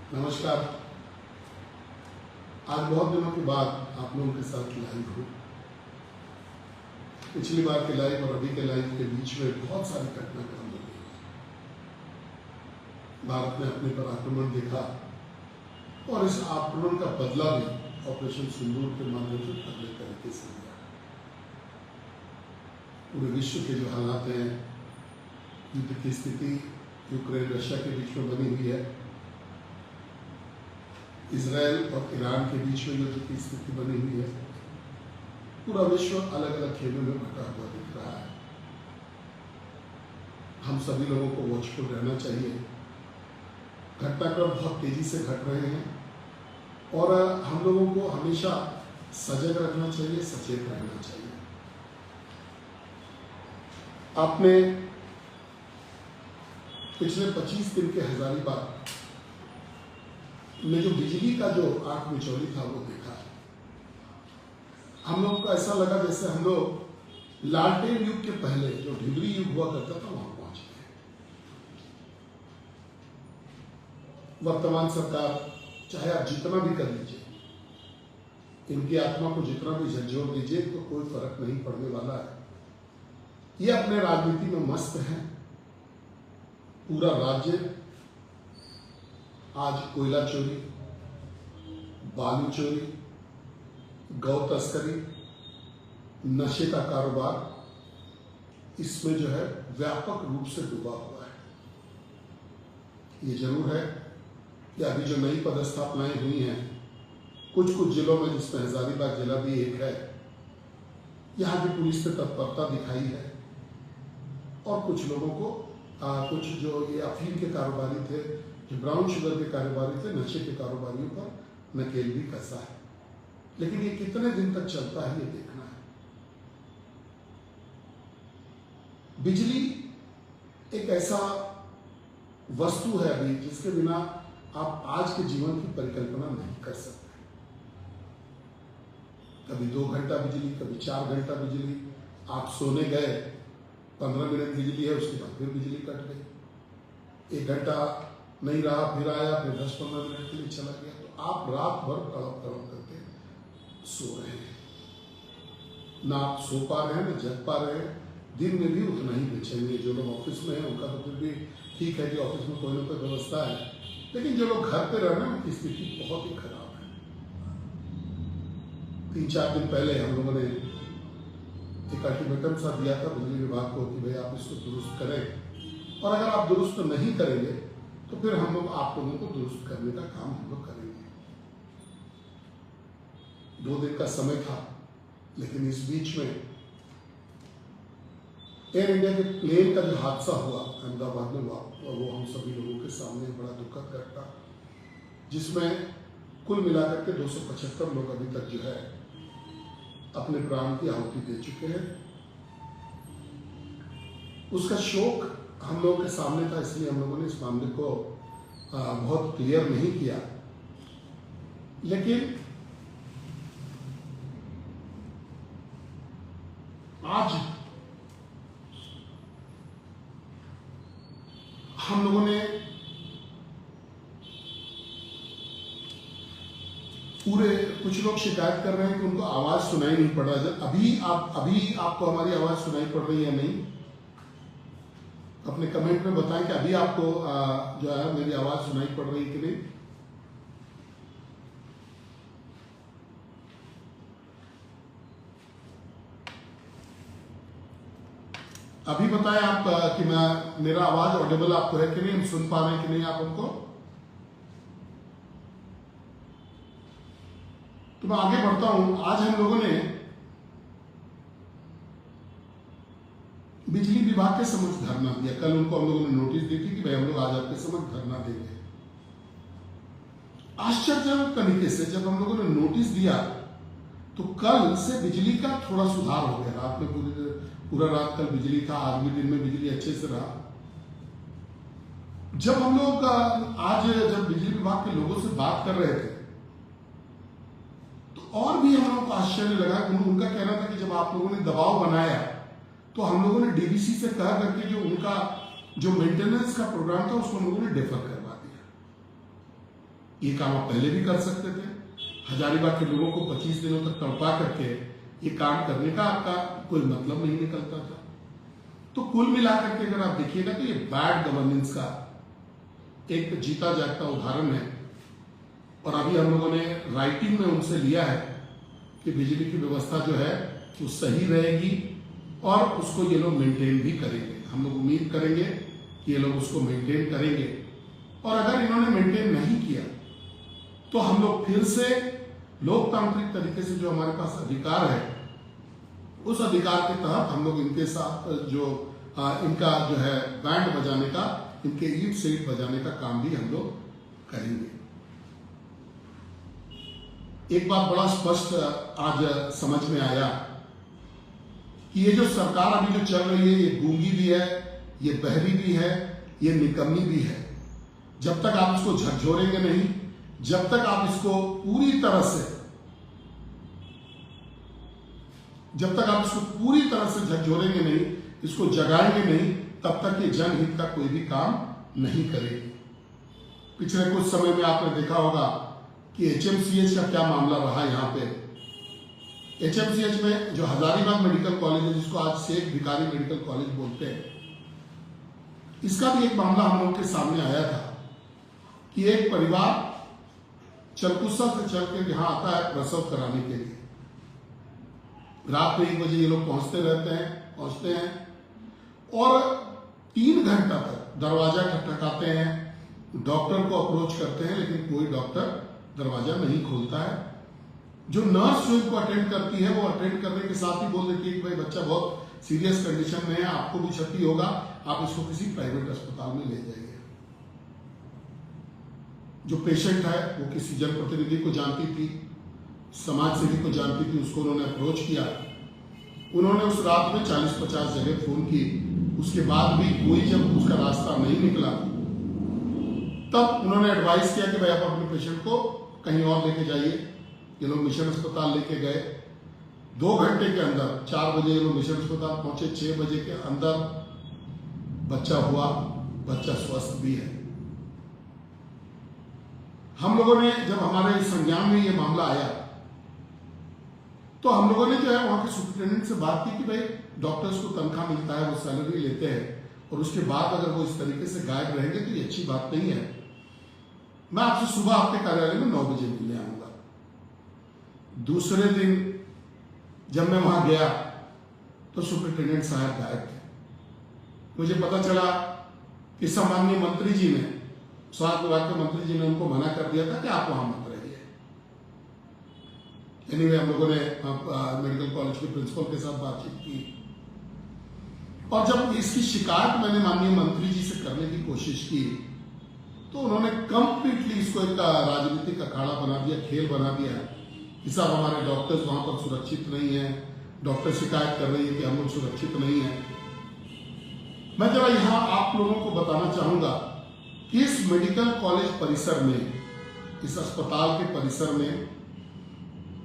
नमस्कार। आज बहुत दिनों के बाद आप लोगों के साथ लाइव हूँ। पिछली बार के लाइव और अभी के लाइव के बीच में बहुत सारी घटनाक्रम हो गई। भारत ने अपने पर आक्रमण देखा और इस आक्रमण का बदला भी ऑपरेशन सिंदूर के माध्यम से अगले तरीके से लिया। पूरे विश्व के जो हालात हैं, युद्ध की स्थिति यूक्रेन रशिया के बीच में बनी हुई है, इजराइल और ईरान के बीच में युद्ध की स्थिति बनी हुई है, पूरा विश्व अलग अलग खेलों में बटा हुआ दिख रहा है। हम सभी लोगों को वॉचफुल रहना चाहिए। घटनाक्रम बहुत तेजी से घट रहे हैं और हम लोगों को हमेशा सजग रहना चाहिए, सचेत रहना चाहिए। आपने पिछले 25 दिन के हजारीबाग में जो बिजली का जो आंख मिचौली था वो देखा। हम लोगों को ऐसा लगा जैसे हम लोग लालटेन युग के पहले जो ढिबरी युग हुआ करता था वहां पहुंच गए। वर्तमान सरकार चाहे आप जितना भी कर लीजिए, इनकी आत्मा को जितना भी झंझोर दीजिए तो कोई फर्क नहीं पड़ने वाला है। ये अपने राजनीति में मस्त है। पूरा राज्य आज कोयला चोरी, बालू चोरी, गौ तस्करी, नशे का कारोबार, इसमें जो है व्यापक रूप से डूबा हुआ है। ये जरूर है कि अभी जो नई पदस्थापनाएं हुई हैं कुछ कुछ जिलों में, जिसमें हजारीबाग जिला भी एक है, यहाँ की पुलिस ने तत्परता दिखाई है और कुछ लोगों को कुछ जो ये अफीम के कारोबारी थे, जो ब्राउन शुगर के कारोबारी थे, नशे के कारोबारियों पर नकेल भी कसा है। लेकिन ये कितने दिन तक चलता है ये देखना है। बिजली एक ऐसा वस्तु है अभी जिसके बिना आप आज के जीवन की परिकल्पना नहीं कर सकते। कभी 2 घंटा बिजली, कभी 4 घंटा बिजली। आप सोने गए, 15 मिनट बिजली है, उसके बाद फिर बिजली कट गई। 1 घंटा नहीं रहा, फिर आया, फिर 10-15 मिनट के लिए चला गया। तो आप रात भर तड़प तड़प करके सो रहे हैं। ना आप सो पा रहे हैं, ना जग पा रहे हैं। दिन में भी उतना ही बेचैनी। जो लोग ऑफिस में हैं उनका तो फिर भी ठीक है कि ऑफिस में कोई ना कोई व्यवस्था है, लेकिन जो लोग घर पे रह रहे हैं उनकी स्थिति बहुत ही खराब है। 3-4 दिन पहले हम लोगों ने एक अल्टीमेटम सा दिया था बिजली विभाग को कि भाई आप इसको दुरुस्त करें, और अगर आप दुरुस्त नहीं करेंगे तो फिर हम लोग आप लोगों को दुरुस्त करने का काम हम लोग करेंगे। 2 दिन का समय था, लेकिन इस बीच में एयर इंडिया के प्लेन का जो हादसा हुआ अहमदाबाद में हुआ, वो हम सभी लोगों के सामने बड़ा दुखद घटना, जिसमें कुल मिलाकर के 275 लोग अभी तक जो है अपने प्राण की आहुति दे चुके हैं। उसका शोक हम लोगों के सामने था, इसलिए हम लोगों ने इस मामले को बहुत क्लियर नहीं किया। लेकिन आज हम लोगों ने पूरे, कुछ लोग शिकायत कर रहे हैं कि उनको आवाज सुनाई नहीं पड़ रहा है। अभी आपको हमारी आवाज सुनाई पड़ रही है नहीं? अपने कमेंट में बताएं कि अभी आपको जो है मेरी आवाज सुनाई पड़ रही है कि नहीं। अभी बताएं आप कि मेरा आवाज ऑडिबल आपको है कि नहीं, हम सुन पा रहे हैं कि नहीं आप हमको। तो मैं आगे बढ़ता हूं। आज हम लोगों ने बिजली विभाग के समक्ष धरना दिया। कल उनको हम लोगों ने नोटिस दी थी कि भाई हम लोग आज आपके समक्ष धरना देंगे। आश्चर्यजनक तरीके से जब हम लोगों ने नोटिस दिया तो कल से बिजली का थोड़ा सुधार हो गया। रात में पूरा रात कल बिजली था, आज भी दिन में बिजली अच्छे से रहा। जब हम लोग आज जब बिजली विभाग के लोगों से बात कर रहे थे तो और भी हम लोगों को आश्चर्य लगा। उनका कहना था कि जब आप लोगों ने दबाव बनाया तो हम लोगों ने डीवीसी से कह करके जो उनका जो मेंटेनेंस का प्रोग्राम था उसको हम लोगों ने डिफर करवा दिया। ये काम आप पहले भी कर सकते थे। हजारीबाग के लोगों को 25 दिनों तक तड़पा करके ये काम करने का आपका कोई मतलब नहीं निकलता था। तो कुल मिलाकर के अगर आप देखिएगा तो ये बैड गवर्नेंस का एक जीता जागता उदाहरण है। और अभी हम लोगों ने राइटिंग में उनसे लिया है कि बिजली की व्यवस्था जो है वो सही रहेगी और उसको ये लोग मेंटेन भी करेंगे। हम लोग उम्मीद करेंगे कि ये लोग उसको मेंटेन करेंगे। और अगर इन्होंने मेंटेन नहीं किया तो हम लोग फिर से लोकतांत्रिक तरीके से जो हमारे पास अधिकार है उस अधिकार के तहत हम लोग इनके साथ जो इनका जो है बैंड बजाने का, इनके ईट से ईट बजाने का काम भी हम लोग करेंगे। एक बात बड़ा स्पष्ट आज समझ में आया कि ये जो सरकार अभी जो चल रही है ये गूंगी भी है, ये बहरी भी है, ये निकम्मी भी है। जब तक आप इसको झकझोरेंगे नहीं, जब तक आप इसको पूरी तरह से झकझोरेंगे नहीं, इसको जगाएंगे नहीं, तब तक ये जनहित का कोई भी काम नहीं करेगी। पिछले कुछ समय में आपने देखा होगा कि HMCH का क्या मामला रहा। यहाँ पे HMCH में जो हजारीबाग मेडिकल कॉलेज है, जिसको आज शेख भिखारी मेडिकल कॉलेज बोलते हैं, इसका भी एक मामला हम लोग के सामने आया था कि एक परिवार चलकुस्सा से चल के यहाँ आता है प्रसव कराने के लिए। रात में 1 बजे ये लोग पहुंचते हैं और 3 घंटा तक दरवाजा खटखटाते हैं, डॉक्टर को अप्रोच करते हैं, लेकिन कोई डॉक्टर दरवाजा नहीं खोलता है। जो नर्स जो इनको अटेंड करती है वो अटेंड करने के साथ ही बोल देती है कि भाई बच्चा बहुत सीरियस कंडीशन में है, आपको भी क्षति होगा, आप इसको किसी प्राइवेट अस्पताल में ले जाइए। जो पेशेंट है वो किसी जनप्रतिनिधि को जानती थी, समाज सेवी को जानती थी, उसको उन्होंने अप्रोच किया। उन्होंने उस रात में 40-50 जगह फोन की, उसके बाद भी कोई जब उसका रास्ता नहीं निकला तब उन्होंने एडवाइस किया कि भाई आप अपने पेशेंट को कहीं और लेके जाइए। ये लोग मिशन अस्पताल लेके गए। 2 घंटे के अंदर 4 बजे ये लोग मिशन अस्पताल पहुंचे, 6 बजे के अंदर बच्चा हुआ, बच्चा स्वस्थ भी है। हम लोगों ने जब हमारे संज्ञान में ये मामला आया तो हम लोगों ने जो है वहां के सुप्रिटेंडेंट से बात की कि भाई डॉक्टर्स को तनख्वाह मिलता है, वो सैलरी लेते हैं, और उसके बाद अगर वो इस तरीके से गायब रहेंगे तो ये अच्छी बात नहीं है। मैं आपसे सुबह आपके कार्यालय में 9 बजे मिलने आऊंगा। दूसरे दिन जब मैं वहां गया तो सुप्रिटेंडेंट साहब गायब थे। मुझे पता चला कि सम्माननीय मंत्री जी ने, स्वास्थ्य विभाग के मंत्री जी ने उनको मना कर दिया था कि आप वहां मत रहिए। एनीवे हम लोगों ने मेडिकल कॉलेज के प्रिंसिपल के साथ बातचीत की और जब इसकी शिकायत मैंने माननीय मंत्री जी से करने की कोशिश की तो उन्होंने कंप्लीटली इसको एक राजनीतिक अखाड़ा बना दिया, खेल बना दिया कि साहब हमारे डॉक्टर्स वहां पर सुरक्षित नहीं है, डॉक्टर शिकायत कर रही है कि हम लोग सुरक्षित नहीं है। मैं जरा यहां आप लोगों को बताना चाहूंगा कि इस मेडिकल कॉलेज परिसर में, इस अस्पताल के परिसर में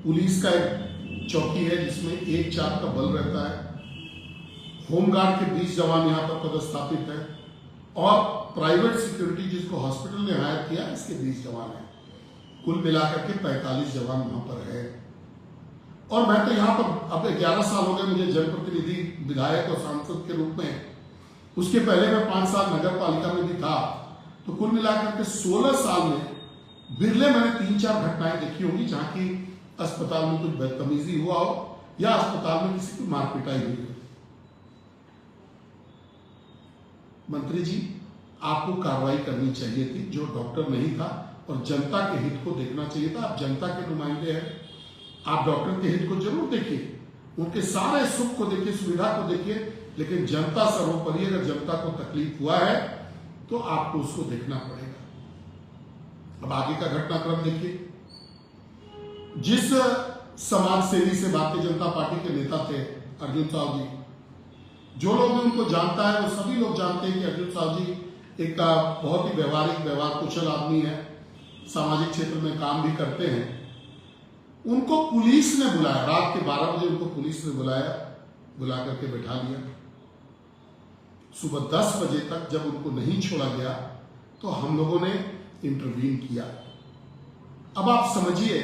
पुलिस का एक चौकी है जिसमें 1 चाक का बल रहता है, होमगार्ड के 20 जवान यहाँ पर पदस्थापित है और प्राइवेट सिक्योरिटी जिसको हॉस्पिटल ने हायर किया इसके 20 जवान है। कुल मिलाकर के 45 जवान वहां पर है। और मैं तो यहाँ पर अब 11 साल हो गए मुझे जनप्रतिनिधि, विधायक और सांसद के रूप में। उसके पहले मैं 5 साल नगर पालिका में भी था, तो कुल मिलाकर के 16 साल में बिरले मैंने 3-4 घटनाएं देखी होंगी जहां की अस्पताल में कुछ बदतमीजी हुआ हो या अस्पताल में किसी की मारपिटाई हुई हो। मंत्री जी, आपको कार्रवाई करनी चाहिए थी। जो डॉक्टर नहीं था और जनता के हित को देखना चाहिए था। आप जनता के नुमाइंदे हैं, आप डॉक्टर के हित को जरूर देखिए, उनके सारे सुख को देखिए, सुविधा को देखिए, लेकिन जनता सर्वोपरि। अगर जनता को तकलीफ हुआ है तो आपको उसको देखना पड़ेगा। अब आगे का घटनाक्रम देखिए। जिस समाज सेवी से भारतीय जनता पार्टी के नेता थे अर्जुन साहु जी, जो लोग भी उनको जानता है वो सभी लोग जानते हैं कि अर्जुन साहु जी एक बहुत ही व्यवहारिक, व्यवहार कुशल आदमी है, सामाजिक क्षेत्र में काम भी करते हैं। उनको पुलिस ने बुलाया, रात के 12 बजे उनको पुलिस ने बुला करके बैठा लिया। सुबह 10 बजे तक जब उनको नहीं छोड़ा गया तो हम लोगों ने इंटरवीन किया। अब आप समझिए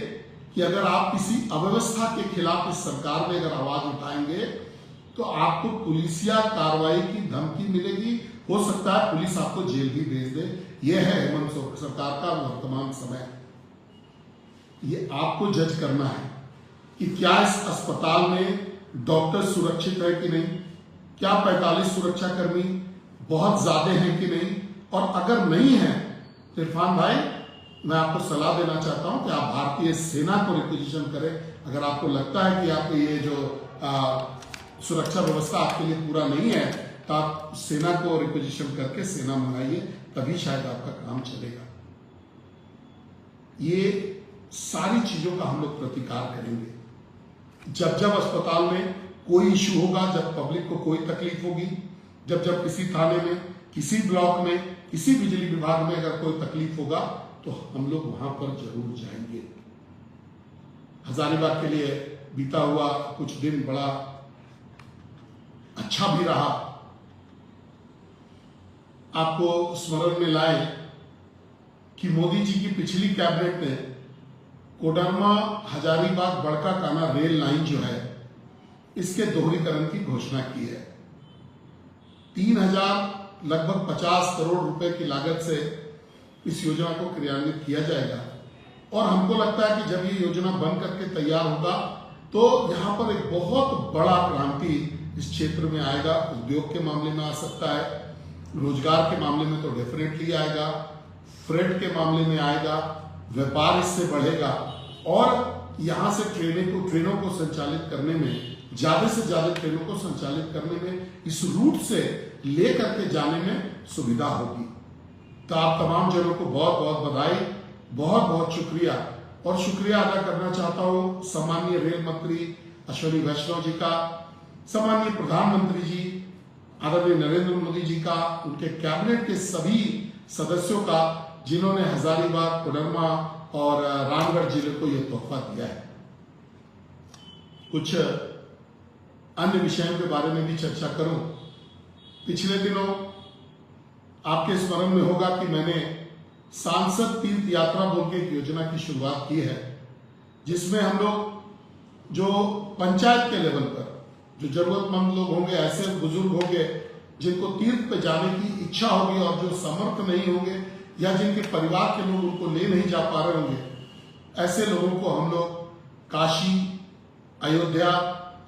कि अगर आप किसी अव्यवस्था के खिलाफ इस सरकार में अगर आवाज उठाएंगे तो आपको पुलिसिया कार्रवाई की धमकी मिलेगी, हो सकता है पुलिस आपको जेल भी भेज दे। यह है हेमंत सरकार का वर्तमान समय। ये आपको जज करना है कि क्या इस अस्पताल में डॉक्टर सुरक्षित है कि नहीं, क्या 45 सुरक्षाकर्मी बहुत ज्यादा हैं कि नहीं, और अगर नहीं है तो इरफान भाई मैं आपको सलाह देना चाहता हूं कि आप भारतीय सेना को रिक्वेजिशन करें। अगर आपको लगता है कि आपको ये जो सुरक्षा व्यवस्था आपके लिए पूरा नहीं है तो आप सेना को रिक्वेजिशन करके सेना मंगाइए, तभी शायद आपका काम चलेगा। ये सारी चीजों का हम लोग प्रतिकार करेंगे। जब जब अस्पताल में कोई इश्यू होगा, जब पब्लिक को कोई तकलीफ होगी, जब जब किसी थाने में, किसी ब्लॉक में, किसी बिजली विभाग में अगर कोई तकलीफ होगा तो हम लोग वहां पर जरूर जाएंगे। हजारीबाग के लिए बीता हुआ कुछ दिन बड़ा अच्छा भी रहा। आपको स्मरण में लाए कि मोदी जी की पिछली कैबिनेट ने कोडरमा हजारीबाग बड़का काना रेल लाइन जो है इसके दोहरीकरण की घोषणा की है। 3000 लगभग 50 करोड़ रुपए की लागत से इस योजना को क्रियान्वित किया जाएगा और हमको लगता है कि जब ये योजना बन करके तैयार होगा तो यहां पर एक बहुत बड़ा क्रांति इस क्षेत्र में आएगा। उद्योग के मामले में आ सकता है, रोजगार के मामले में तो डेफिनेटली आएगा, फ्रेट के मामले में आएगा, व्यापार इससे बढ़ेगा और यहां से ट्रेनों को संचालित करने में, ज्यादा से ज्यादा ट्रेनों को संचालित करने में, इस रूट से लेकर के जाने में सुविधा होगी। तो आप तमाम जनों को बहुत बहुत बधाई, बहुत बहुत शुक्रिया। और शुक्रिया अदा करना चाहता हूं सम्मानीय रेल मंत्री अश्विनी वैष्णव जी का, सम्मानीय प्रधानमंत्री जी आदरणीय नरेंद्र मोदी जी का, उनके कैबिनेट के सभी सदस्यों का जिन्होंने हजारीबाग, कोडरमा और रामगढ़ जिले को यह तोहफा दिया है। कुछ अन्य विषयों के बारे में भी चर्चा करूं। पिछले दिनों आपके स्मरण में होगा कि मैंने सांसद तीर्थ यात्रा बोल के एक योजना की शुरुआत की है, जिसमें हम लोग जो पंचायत के लेवल पर जो जरूरतमंद लोग होंगे, ऐसे बुजुर्ग होंगे जिनको तीर्थ पे जाने की इच्छा होगी और जो समर्थ नहीं होंगे या जिनके परिवार के लोग उनको ले नहीं जा पा रहे होंगे, ऐसे लोगों को हम लोग काशी, अयोध्या,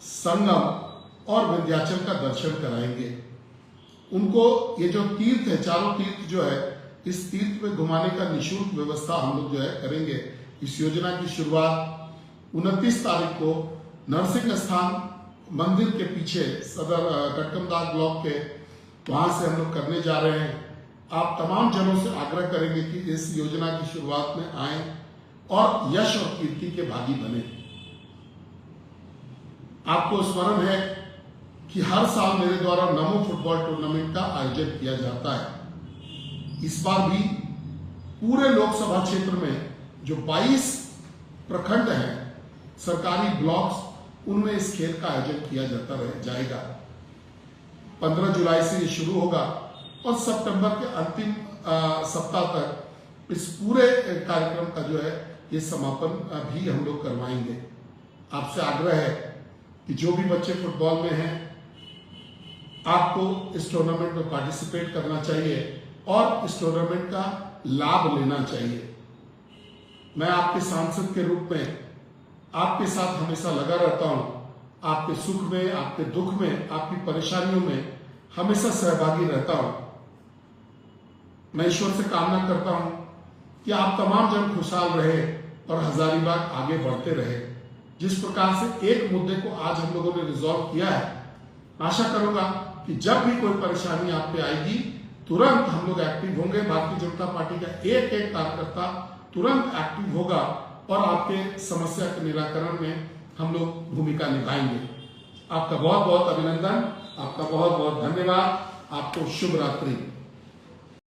संगम और विंध्याचल का दर्शन कराएंगे। उनको ये जो तीर्थ है, चारों तीर्थ जो है, इस तीर्थ में घुमाने का निःशुल्क व्यवस्था हम लोग जो है करेंगे। इस योजना की शुरुआत 29 तारीख को नरसिंह स्थान मंदिर के पीछे सदर कटकमदाग ब्लॉक के वहां से हम लोग करने जा रहे हैं। आप तमाम जनों से आग्रह करेंगे कि इस योजना की शुरुआत में आए और यश और कीर्ति के भागी बने। आपको स्मरण है कि हर साल मेरे द्वारा नमो फुटबॉल टूर्नामेंट का आयोजन किया जाता है। इस बार भी पूरे लोकसभा क्षेत्र में जो 22 प्रखंड हैं, सरकारी ब्लॉक्स, उनमें इस खेल का आयोजन किया जाता जाएगा। 15 जुलाई से ये शुरू होगा और सितंबर के अंतिम सप्ताह तक इस पूरे कार्यक्रम का जो है ये समापन भी हम लोग करवाएंगे। आपसे आग्रह है कि जो भी बच्चे फुटबॉल में हैं, आपको इस टूर्नामेंट में पार्टिसिपेट करना चाहिए और इस टूर्नामेंट का लाभ लेना चाहिए। मैं आपके सांसद के रूप में आपके साथ हमेशा लगा रहता हूं। आपके सुख में, आपके दुख में, आपकी परेशानियों में हमेशा सहभागी रहता हूं। मैं ईश्वर से कामना करता हूं कि आप तमाम जन खुशहाल रहे और हजारीबाग आगे बढ़ते रहे। जिस प्रकार से एक मुद्दे को आज हम लोगों ने रिजॉल्व किया है, आशा करूंगा कि जब भी कोई परेशानी आप पे आएगी, तुरंत हम लोग एक्टिव होंगे। भारतीय जनता पार्टी का एक एक कार्यकर्ता तुरंत एक्टिव होगा और आपके समस्या के निराकरण में हम लोग भूमिका निभाएंगे। आपका बहुत बहुत अभिनंदन, आपका बहुत बहुत धन्यवाद। आपको शुभ रात्रि।